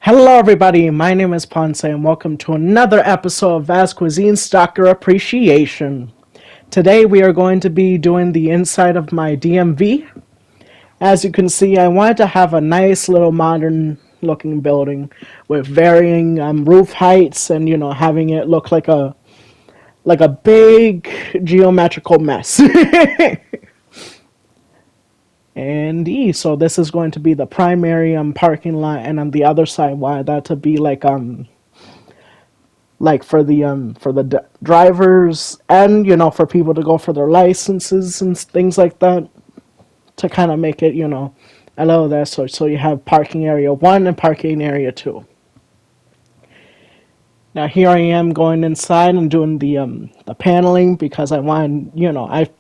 Hello, everybody. My name is Ponce, and welcome to another episode of Vast Cuisine Stalker Appreciation. Today, we are going to be doing the inside of my DMV. As you can see, I wanted to have a nice little modern-looking building with varying roof heights, and having it look like a big geometrical mess. And so this is going to be the primary parking lot, and on the other side, wanted that to be like for the drivers, and for people to go for their licenses and things like that, to kind of make it a little that sort. So you have parking area 1 and parking area 2. Now here I am going inside and doing the paneling, because I want,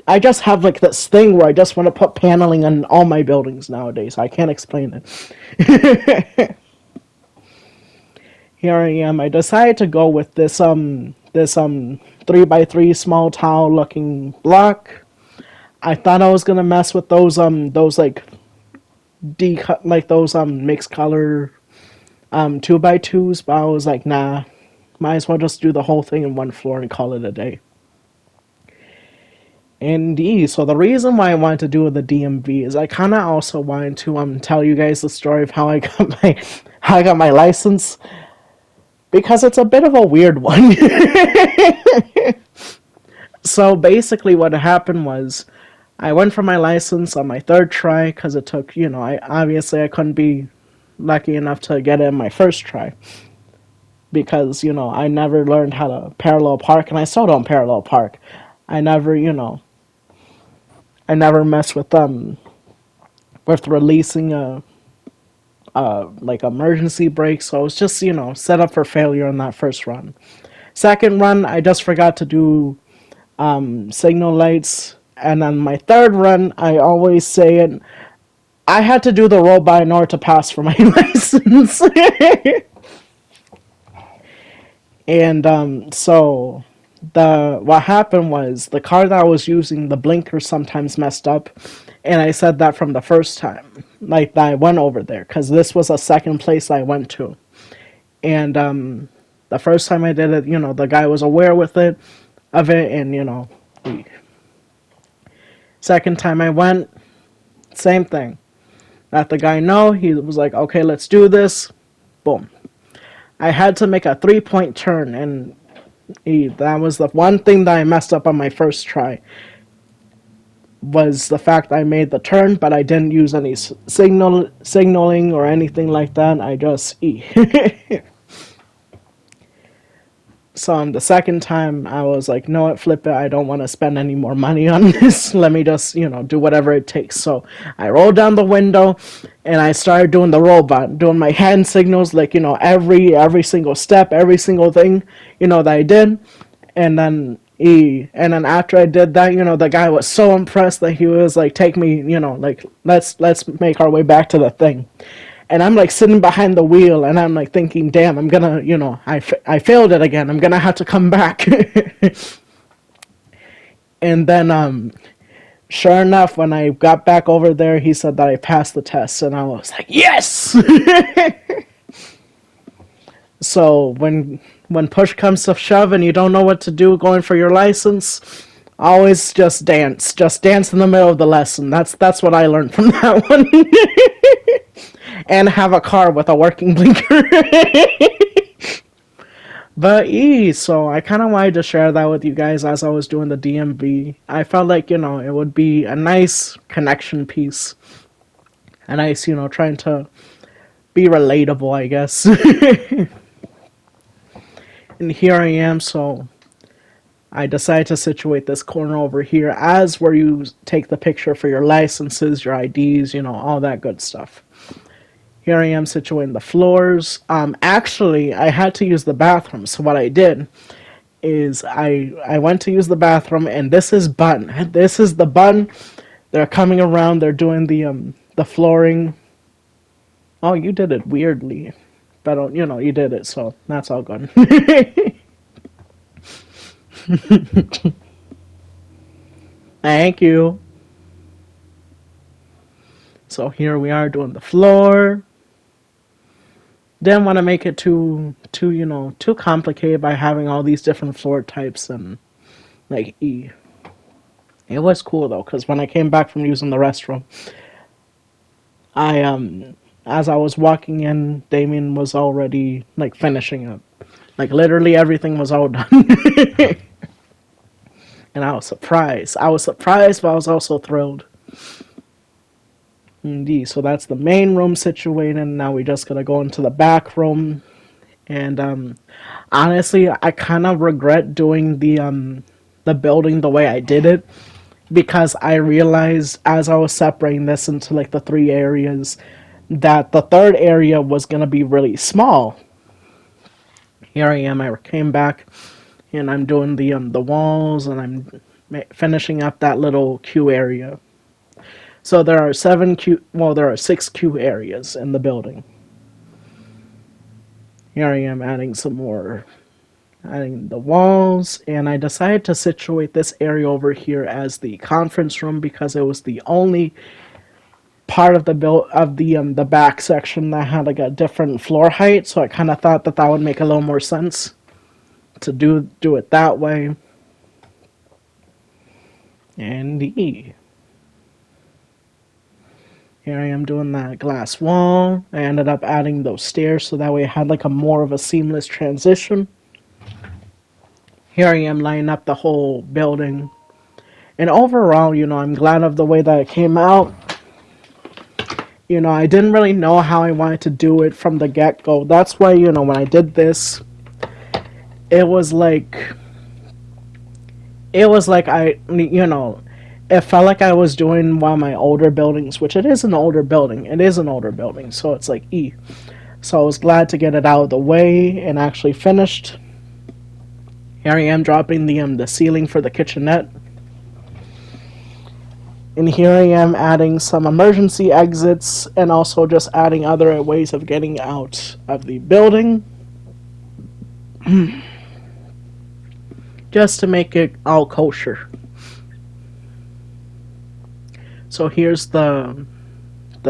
I just have like this thing where I just want to put paneling on all my buildings nowadays. I can't explain it. Here I am. I decided to go with this 3x3 small tile looking block. I thought I was gonna mess with those like those mixed color 2x2s, but I was like, nah, might as well just do the whole thing in one floor and call it a day. Indeed. So the reason why I wanted to do the DMV is I kind of also wanted to tell you guys the story of how I got my license, because it's a bit of a weird one. So basically, what happened was I went for my license on my third try, because it took, I couldn't be lucky enough to get it in my first try, because I never learned how to parallel park, and I still don't parallel park. I never, I never mess with releasing a like emergency brake, so it was just set up for failure on that first run. Second run, I just forgot to do signal lights, and on my third run, I always say it, I had to do the robot in order to pass for my license. And so the what happened was, the car that I was using, the blinker sometimes messed up, and I said that from the first time, like that I went over there, because this was a second place I went to, and the first time I did it, the guy was aware of it, and second time I went, same thing. Let the guy know. He was like, okay, let's do this. Boom. I had to make a 3-point turn, and that was the one thing that I messed up on my first try, was the fact I made the turn, but I didn't use any signaling or anything like that. I just So on the second time, I was like, no, what, flip it. I don't want to spend any more money on this. Let me just, do whatever it takes. So I rolled down the window, and I started doing the robot, doing my hand signals, like, every single step, every single thing, that I did. And then after I did that, the guy was so impressed that he was like, take me, like, let's make our way back to the thing. And I'm like sitting behind the wheel, and I'm like thinking, damn, I'm gonna, I failed it again. I'm gonna have to come back. And then, sure enough, when I got back over there, he said that I passed the test, and I was like, yes! So when push comes to shove and you don't know what to do going for your license, always just dance. Just dance in the middle of the lesson. That's what I learned from that one. And have a car with a working blinker. But so I kind of wanted to share that with you guys as I was doing the DMV. I felt like, it would be a nice connection piece. A nice, trying to be relatable, I guess. And here I am, so I decided to situate this corner over here as where you take the picture for your licenses, your IDs, all that good stuff. Here I am situating the floors. Actually, I had to use the bathroom, so what I did is I went to use the bathroom, and this is Bun. This is the Bun. They're coming around. They're doing the flooring. Oh, you did it weirdly, but you did it, so that's all good. Thank you. So here we are doing the floor. Didn't want to make it too complicated by having all these different floor types and like It was cool though, because when I came back from using the restroom, I as I was walking in, Damien was already like finishing up. Like literally everything was all done. And I was surprised. I was surprised, but I was also thrilled. Indeed. So that's the main room situated. Now we just gotta go into the back room. And honestly, I kind of regret doing the building the way I did it, because I realized as I was separating this into like the three areas that the third area was gonna be really small. Here I am. I came back and I'm doing the walls, and I'm finishing up that little queue area. So there are there are six queue areas in the building. Here I am adding some more, adding the walls, and I decided to situate this area over here as the conference room because it was the only part of the back section that had like a different floor height. So I kind of thought that that would make a little more sense to do it that way. And here I am doing that glass wall. I ended up adding those stairs so that way it had like a more of a seamless transition. Here I am lining up the whole building. And overall, I'm glad of the way that it came out. I didn't really know how I wanted to do it from the get-go. That's why, when I did this, it was like it felt like I was doing one of my older buildings, which it is an older building. It is an older building, so it's like So I was glad to get it out of the way and actually finished. Here I am dropping the ceiling for the kitchenette. And here I am adding some emergency exits and also just adding other ways of getting out of the building. Just to make it all kosher. So here's the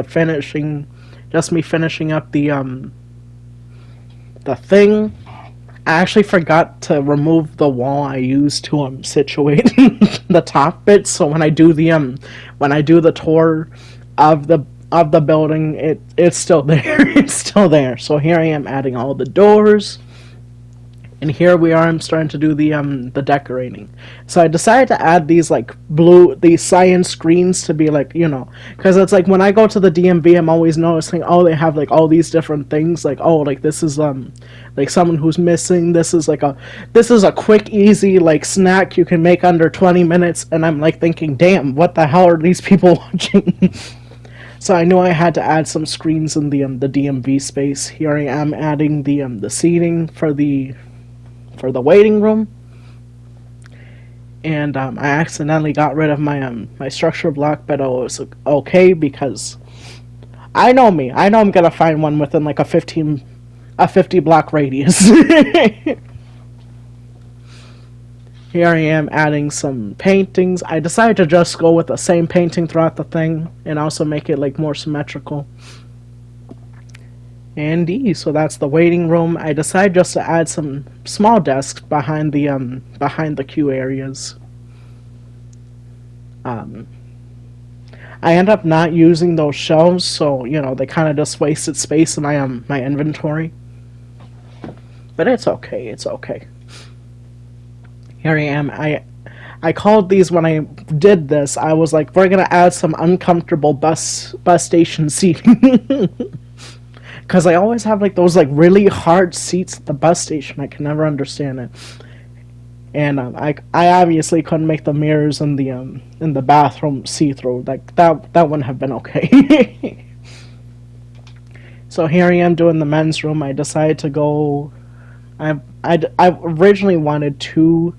finishing, just me finishing up the thing. I actually forgot to remove the wall I used to situate the top bit. So when I do the tour of the building, it's still there. It's still there. So here I am adding all the doors. And here we are, I'm starting to do the decorating. So I decided to add these these cyan screens to be because it's like when I go to the DMV, I'm always noticing, they have like all these different things, this is like someone who's missing, this is a quick, easy snack you can make under 20 minutes, and I'm thinking, damn, what the hell are these people watching? So I knew I had to add some screens in the DMV space. Here I am adding the seating for the waiting room, and I accidentally got rid of my structure block, but it was okay because I know me. I know I'm gonna find one within a 50 block radius. Here I am adding some paintings. I decided to just go with the same painting throughout the thing and also make it more symmetrical. And so that's the waiting room. I decided just to add some small desks behind the queue areas. I end up not using those shelves, so they kind of just wasted space in my inventory. But it's okay. It's okay. Here I am. I called these when I did this. I was like, we're gonna add some uncomfortable bus station seating. Because I always have those really hard seats at the bus station. I can never understand it. And I obviously couldn't make the mirrors in the bathroom see through. That wouldn't have been okay. So here I am doing the men's room. I decided to go. I originally wanted two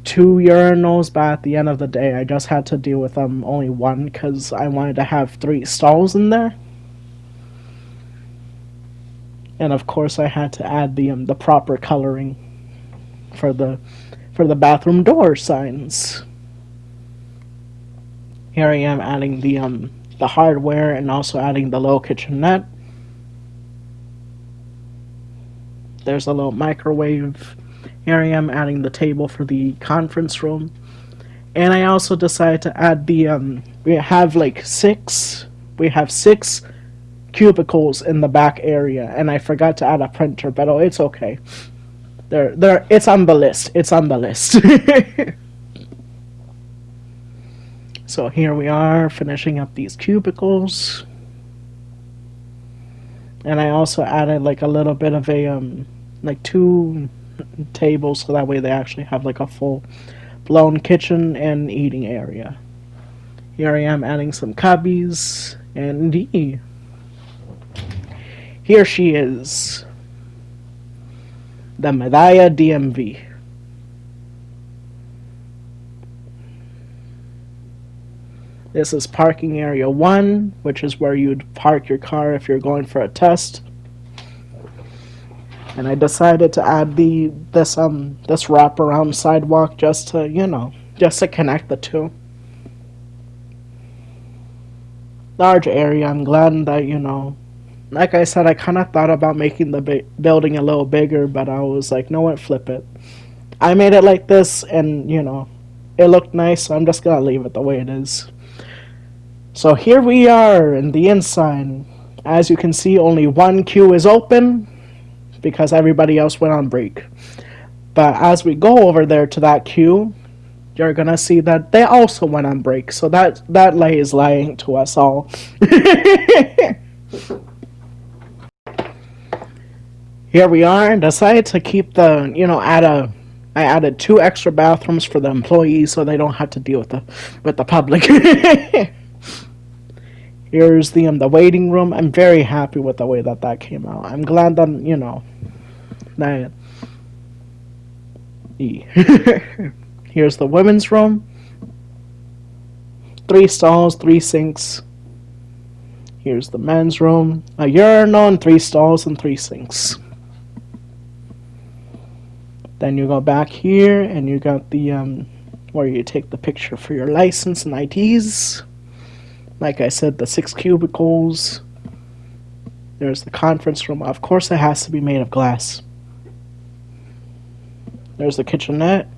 urinals, but at the end of the day, I just had to deal with only one because I wanted to have 3 stalls in there. And of course, I had to add the proper coloring for the bathroom door signs. Here I am adding the hardware and also adding the little kitchenette. There's a little microwave. Here I am adding the table for the conference room. And I also decided to add the, we have six cubicles in the back area, and I forgot to add a printer, but oh, it's okay. It's on the list. It's on the list. So here we are, finishing up these cubicles. And I also added like a little bit of a, like 2 tables, so that way they actually have like a full blown kitchen and eating area. Here I am adding some cubbies, and here she is, the Medalla DMV. This is parking area 1, which is where you'd park your car if you're going for a test. And I decided to add this wraparound sidewalk just to connect the two. Large area. I'm glad that, like I said, I kind of thought about making the building a little bigger, but I was like, no, what, flip it. I made it like this, and it looked nice, so I'm just gonna leave it the way it is. So here we are in the inside. As you can see, only one queue is open, because everybody else went on break. But as we go over there to that queue, you're gonna see that they also went on break. So that is lying to us all. Here we are, and decided to keep I added 2 extra bathrooms for the employees so they don't have to deal with the public. Here's the waiting room. I'm very happy with the way that came out. I'm glad that, that... Here's the women's room. 3 stalls, 3 sinks. Here's the men's room. A urinal and 3 stalls and 3 sinks. Then you go back here and you got the, where you take the picture for your license and IDs. Like I said, the 6 cubicles. There's the conference room. Of course, it has to be made of glass. There's the kitchenette.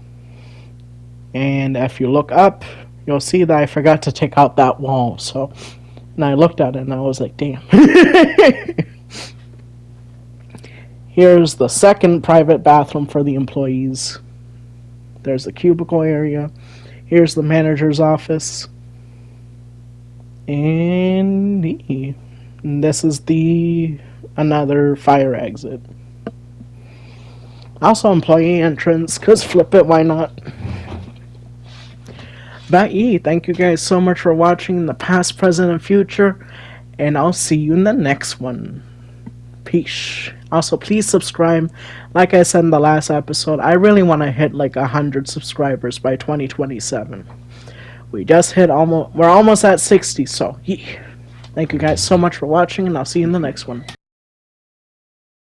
And if you look up, you'll see that I forgot to take out that wall. So, and I looked at it and I was like, damn. Here's the second private bathroom for the employees. There's the cubicle area. Here's the manager's office. And this is another fire exit. Also employee entrance, cause flip it, why not? But thank you guys so much for watching the past, present, and future, and I'll see you in the next one. Peace. Also, please subscribe. Like I said in the last episode, I really want to hit like 100 subscribers by 2027. We just hit we're almost at 60, so thank you guys so much for watching, and I'll see you in the next one.